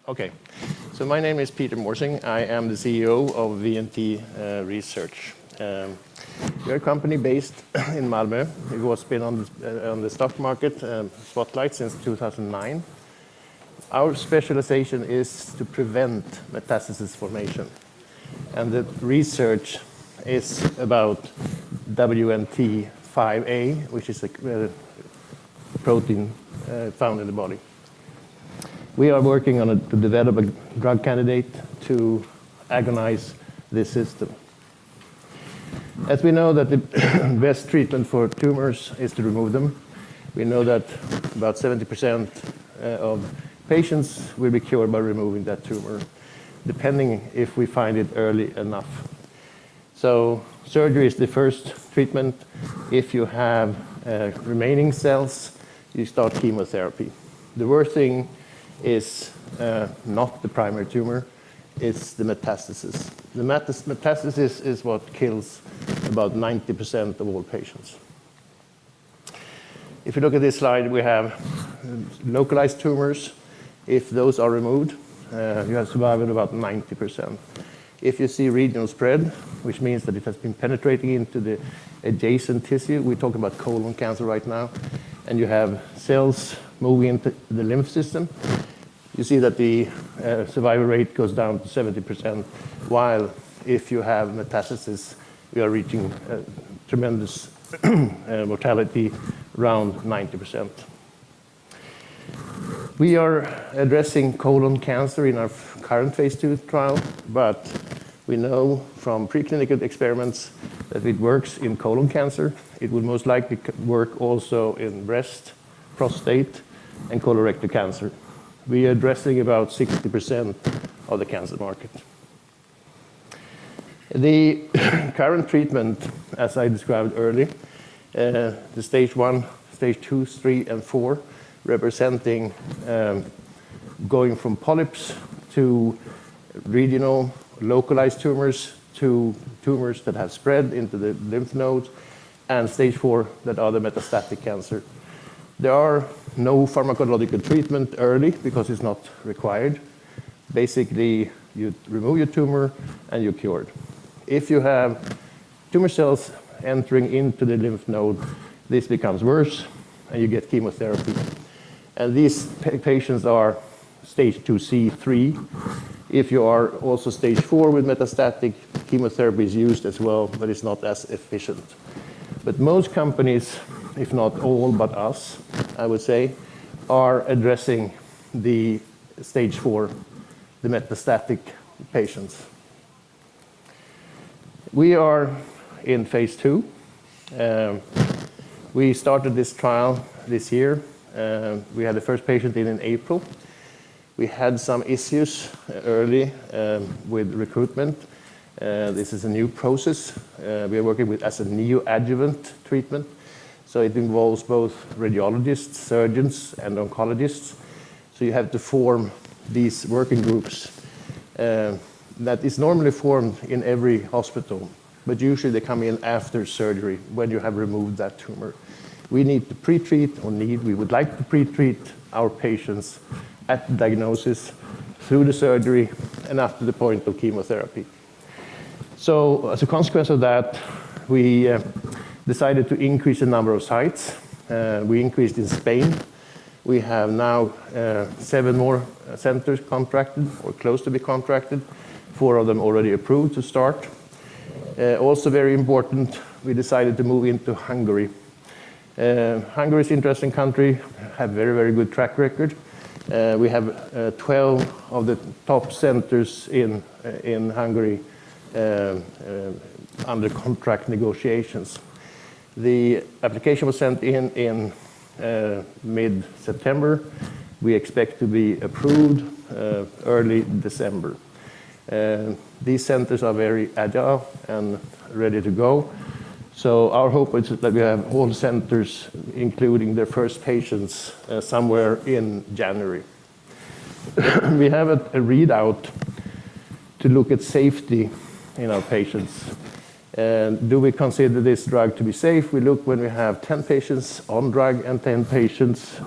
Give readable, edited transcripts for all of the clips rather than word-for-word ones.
Okay, so my name is Peter Morsing. I am the CEO of WntResearch. We're a company based in Malmö. It was been on the stock market spotlight since 2009. Our specialization is to prevent metastasis formation. And the research is about WNT5A, which is a protein found in the body. We are working on to develop a drug candidate to agonize this system. As we know that the best treatment for tumors is to remove them, we know that about 70% of patients will be cured by removing that tumor, depending if we find it early enough. So surgery is the first treatment. If you have remaining cells, you start chemotherapy. The worst thing is not the primary tumor, it's the metastasis. The metastasis is what kills about 90% of all patients. If you look at this slide, we have localized tumors. If those are removed, you have survival about 90%. If you see regional spread, which means that it has been penetrating into the adjacent tissue, we talk about colon cancer right now, and you have cells moving into the lymph system, you see that the survival rate goes down to 70%, while if you have metastasis, we are reaching tremendous mortality around 90%. We are addressing colon cancer in our current phase 2 trial, but we know from preclinical experiments that it works in colon cancer. It will most likely work also in breast, prostate, and colorectal cancer. We are addressing about 60% of the cancer market. The current treatment, as I described earlier, the stage 1, stage 2, 3, and 4, representing going from polyps to regional localized tumors to tumors that have spread into the lymph nodes, and stage 4 that are the metastatic cancer. There are no pharmacological treatment early because it's not required. Basically, you remove your tumor and you're cured. If you have tumor cells entering into the lymph node, this becomes worse and you get chemotherapy. And these patients are stage 2C3. If you are also stage 4 with metastatic, chemotherapy is used as well, but it's not as efficient. But most companies, if not all but us, I would say, are addressing the stage 4, the metastatic patients. We are in phase 2. We started this trial this year. We had the first patient in April. We had some issues early with recruitment. This is a new process. We are working with as a neoadjuvant treatment. So it involves both radiologists, surgeons, and oncologists. So you have to form these working groups. That is normally formed in every hospital, but usually they come in after surgery when you have removed that tumor. We need to pre-treat, we would like to pre-treat our patients at the diagnosis, through the surgery, and up to the point of chemotherapy. So as a consequence of that, we decided to increase the number of sites. We increased in Spain. We have now 7 more centers contracted or close to be contracted, 4 of them already approved to start. Also very important, we decided to move into Hungary. Hungary is an interesting country, have very, very good track record. We have 12 of the top centers in Hungary under contract negotiations. The application was sent in mid-September. We expect to be approved early December. These centers are very agile and ready to go. So our hope is that we have all centers, including their first patients, somewhere in January. We have a readout to look at safety in our patients. And do we consider this drug to be safe? We look when we have 10 patients on drug and 10 patients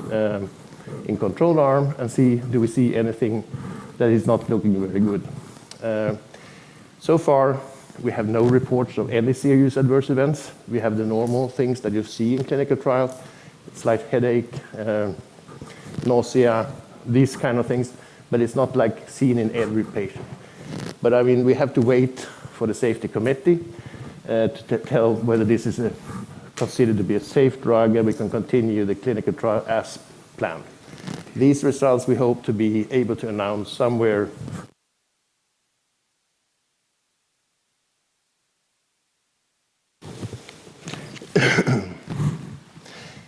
in control arm and see, do we see anything that is not looking very good. So far, we have no reports of any serious adverse events. We have the normal things that you see in clinical trials, slight headache, nausea, these kind of things, but it's not like seen in every patient. But I mean, we have to wait for the safety committee to tell whether this is considered to be a safe drug, and we can continue the clinical trial as planned. These results we hope to be able to announce somewhere.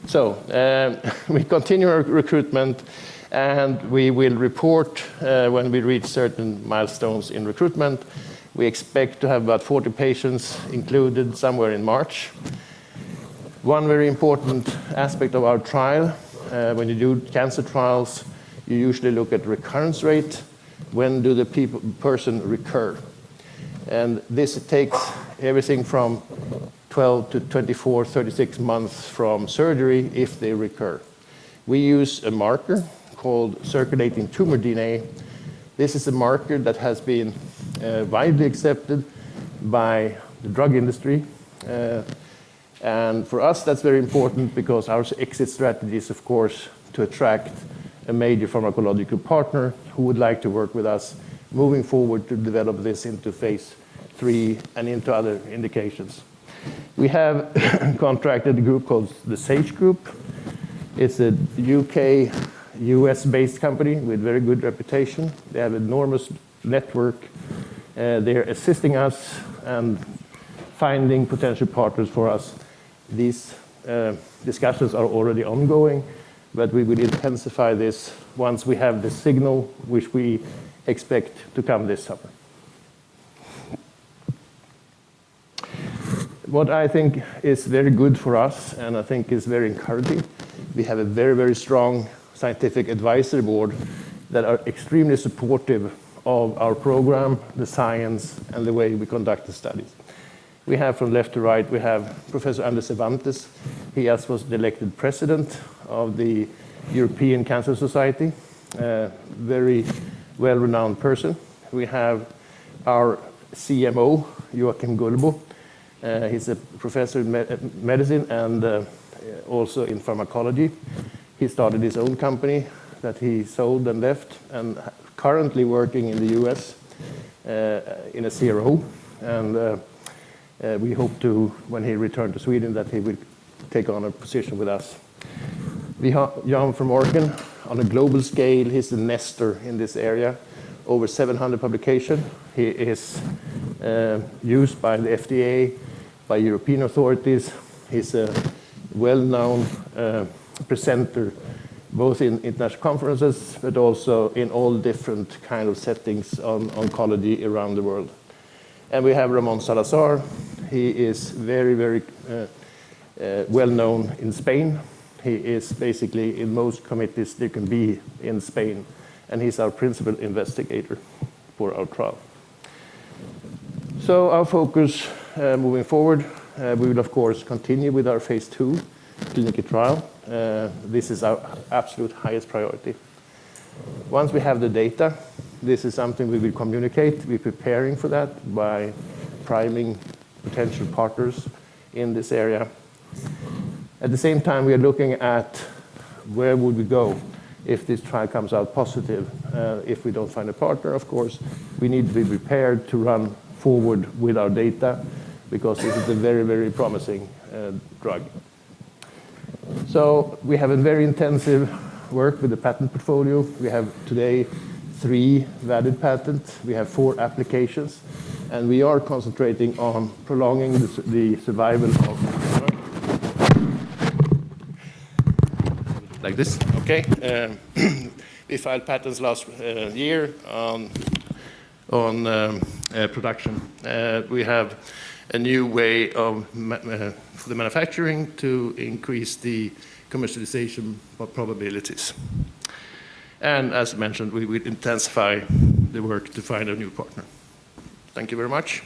So we continue our recruitment, and we will report when we reach certain milestones in recruitment. We expect to have about 40 patients included somewhere in March. One very important aspect of our trial, when you do cancer trials, you usually look at recurrence rate. When do the person recur? And this takes everything from 12 to 24, 36 months from surgery if they recur. We use a marker called Circulating Tumor Dna. This is a marker that has been widely accepted by the drug industry. And for us, that's very important because our exit strategy is, of course, to attract a major pharmacological partner who would like to work with us moving forward to develop this into phase 3 and into other indications. We have contracted a group called the SAGE Group. It's a UK, US-based company with very good reputation. They have an enormous network. They're assisting us and finding potential partners for us. These discussions are already ongoing, but we will intensify this once we have the signal, which we expect to come this summer. What I think is very good for us, and I think is very encouraging, we have a very, very strong scientific advisory board that are extremely supportive of our program, the science, and the way we conduct the studies. We have from left to right, we have Professor Anders Cervantes. He was elected president of the European Cancer Society, a very well-renowned person. We have our CMO, Joachim Gullbo. He's a professor in medicine and also in pharmacology. He started his own company that he sold and left, and currently working in the US in a CRO. And we hope to, when he returned to Sweden, that he will take on a position with us. We have Jan from Oregon. On a global scale, he's the nestor in this area. Over 700 publications. He is used by the FDA, by European authorities. He's a well-known presenter, both in international conferences, but also in all different kind of settings on oncology around the world. And we have Ramon Salazar. He is very, very well-known in Spain. He is basically in most committees there can be in Spain, and he's our principal investigator for our trial. So our focus moving forward, we will of course continue with our phase 2 clinical trial. This is our absolute highest priority. Once we have the data, this is something we will communicate. We're preparing for that by priming potential partners in this area. At the same time, we are looking at where would we go if this trial comes out positive. If we don't find a partner, of course, we need to be prepared to run forward with our data because this is a very, very promising drug. So we have a very intensive work with the patent portfolio. We have today 3 valid patents. We have 4 applications, and we are concentrating on prolonging the survival of the drug. Like this, okay. We filed patents last year on production. We have a new way of for the manufacturing to increase the commercialization probabilities. And as mentioned, we will intensify the work to find a new partner. Thank you very much.